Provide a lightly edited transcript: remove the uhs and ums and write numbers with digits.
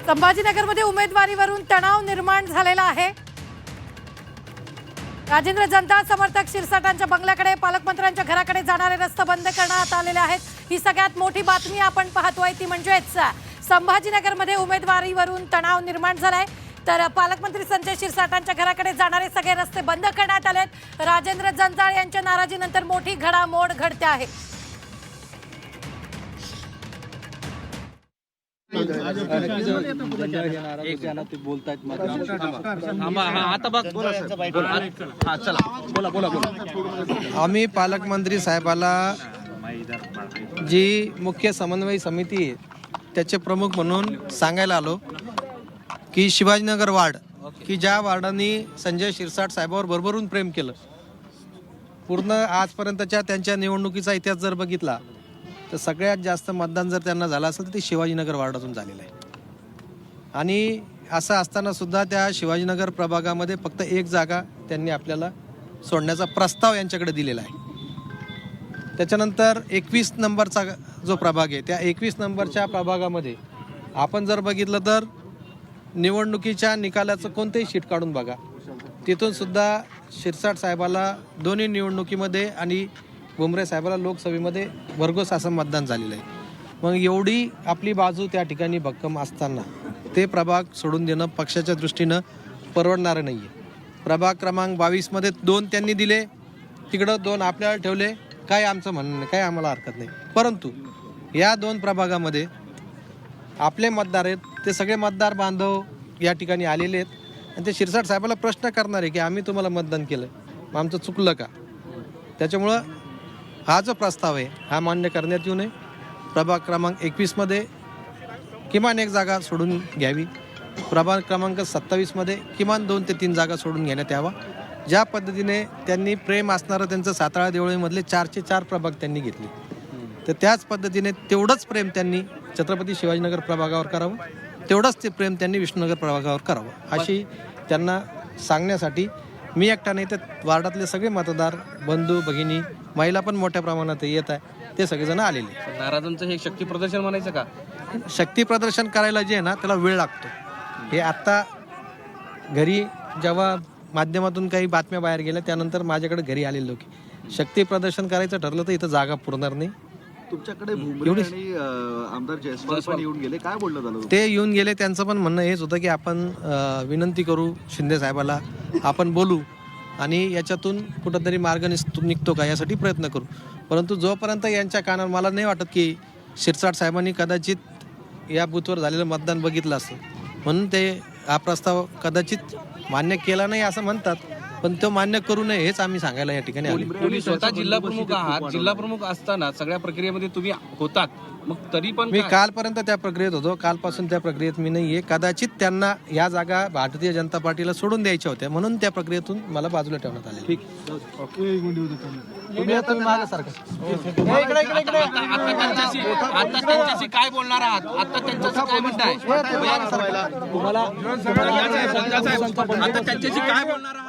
संभाजीनगरमध्ये उमेदवारीवरून तणाव निर्माण झालेला आहे। राजेंद्र जनता समर्थक शिरसाटांच्या बंगल्याकडे पालकमंत्र्यांच्या घराकडे जाणारे रस्ते बंद करण्यात आलेले आहेत। ही सगळ्यात मोठी बातमी आपण पाहतोय ती म्हणजेच संभाजीनगरमध्ये उमेदवारीवरून तणाव निर्माण झालाय। तर पालकमंत्री संजय शिरसाटांच्या घराकडे जाणारे सगळे रस्ते बंद करण्यात आलेत। राजेंद्र जनता यांच्या नाराजीनंतर मोठी घडामोड घडते आहे। आम्ही पालकमंत्री साहेबाला जी मुख्य समन्वय समिती आहे त्याचे प्रमुख म्हणून सांगायला आलो की शिवाजीनगर वार्ड की ज्या वार्डांनी संजय शिरसाट साहेबांवर भरभरून प्रेम केलं, पूर्ण आजपर्यंतच्या त्यांच्या निवडणुकीचा इतिहास जर बघितला तर सगळ्यात जास्त मतदान जर त्यांना झालं असेल तर ते शिवाजीनगर वार्डातून झालेलं आहे। आणि असं असताना सुद्धा त्या शिवाजीनगर प्रभागामध्ये फक्त एक जागा त्यांनी आपल्याला सोडण्याचा प्रस्ताव यांच्याकडे दिलेला आहे। त्याच्यानंतर 21 नंबरचा जो प्रभाग आहे त्या 21 नंबरच्या प्रभागामध्ये आपण जर बघितलं तर निवडणुकीच्या निकालाचं कोणतेही शीट काढून बघा, तिथून सुद्धा शिरसाट साहेबाला दोन्ही निवडणुकीमध्ये आणि भुमरे साहेबाला लोकसभेमध्ये भरघोस असं मतदान झालेलं आहे। मग एवढी आपली बाजू त्या ठिकाणी भक्कम असताना ते प्रभाग सोडून देणं पक्षाच्या दृष्टीनं परवडणारं नाही आहे। प्रभाग क्रमांक 22मध्ये 2 त्यांनी दिले, तिकडं 2 आपल्याला ठेवले, काय आमचं म्हणणं नाही, काय आम्हाला हरकत नाही। परंतु या 2 प्रभागामध्ये आपले मतदार आहेत, ते सगळे मतदार बांधव या ठिकाणी आलेले आहेत आणि ते शिरसाट साहेबाला प्रश्न करणार आहे की आम्ही तुम्हाला मतदान केलं, मग आमचं चुकलं का? त्याच्यामुळं हा जो प्रस्ताव आहे हा मान्य करण्यात येऊ नये। प्रभाग क्रमांक 21मध्ये किमान 1 जागा सोडून घ्यावी, प्रभाग क्रमांक 27मध्ये किमान 2 ते 3 जागा सोडून घेण्यात यावा। ज्या पद्धतीने त्यांनी प्रेम असणारं त्यांचं सातारा देवळीमधले 4चे 4 प्रभाग त्यांनी घेतले, तर त्याच पद्धतीने तेवढंच प्रेम त्यांनी छत्रपती शिवाजीनगर प्रभागावर करावं, तेवढंच ते प्रेम त्यांनी विष्णुनगर प्रभागावर करावं, अशी त्यांना सांगण्यासाठी मी एकटा नाही तर वार्डातले सगळे मतदार बंधू भगिनी महिला पण मोठ्या प्रमाणात येत आहे, ते सगळेजण आलेले। नाराजांचं हे शक्ती प्रदर्शन म्हणायचं का? शक्ती प्रदर्शन करायला जे आहे ना त्याला वेळ लागतो। हे आत्ता घरी जेव्हा माध्यमातून काही बातम्या बाहेर गेल्या त्यानंतर माझ्याकडे घरी आलेले लोक शक्ती प्रदर्शन करायचं ठरलं तर इथं जागा पुरणार नाही। तुमच्याकडे भुमरे आणि आमदार जयस्वाल पण येऊन गेले, काय बोलणं झालं? ते येऊन गेले, त्यांचं पण म्हणणं हेच होतं की आपण विनंती करू शिंदे साहेबाला, आपण बोलू आणि याच्यातून कुठंतरी मार्ग निघतो का यासाठी प्रयत्न करू। परंतु जोपर्यंत यांच्या कानावर मला नाही वाटत की शिरसाट साहेबांनी कदाचित या बूथवर झालेलं मतदान बघितलं असतं म्हणून ते हा प्रस्ताव कदाचित मान्य केला नाही असं म्हणतात, पण तो मान्य करू नये हेच आम्ही सांगायला या ठिकाणी आलो। तुम्ही स्वतः जिल्हा प्रमुख आहात, जिल्हा प्रमुख असताना सगळ्या प्रक्रियेमध्ये तुम्ही होतात, मग तरी पण मी कालपर्यंत त्या प्रक्रियेत होतो, कालपासून त्या प्रक्रियेत मी नाहीये। कदाचित त्यांना या जागा भारतीय जनता पार्टीला सोडून द्यायच्या होत्या म्हणून त्या प्रक्रियेतून मला बाजूला ठेवण्यात आले। ठीक, तुम्ही आता मागासारखं आता त्यांच्याशी काय बोलणार आहात? आता त्यांच्याशी काय म्हणताय? आता त्यांच्याशी काय बोलणार आहात?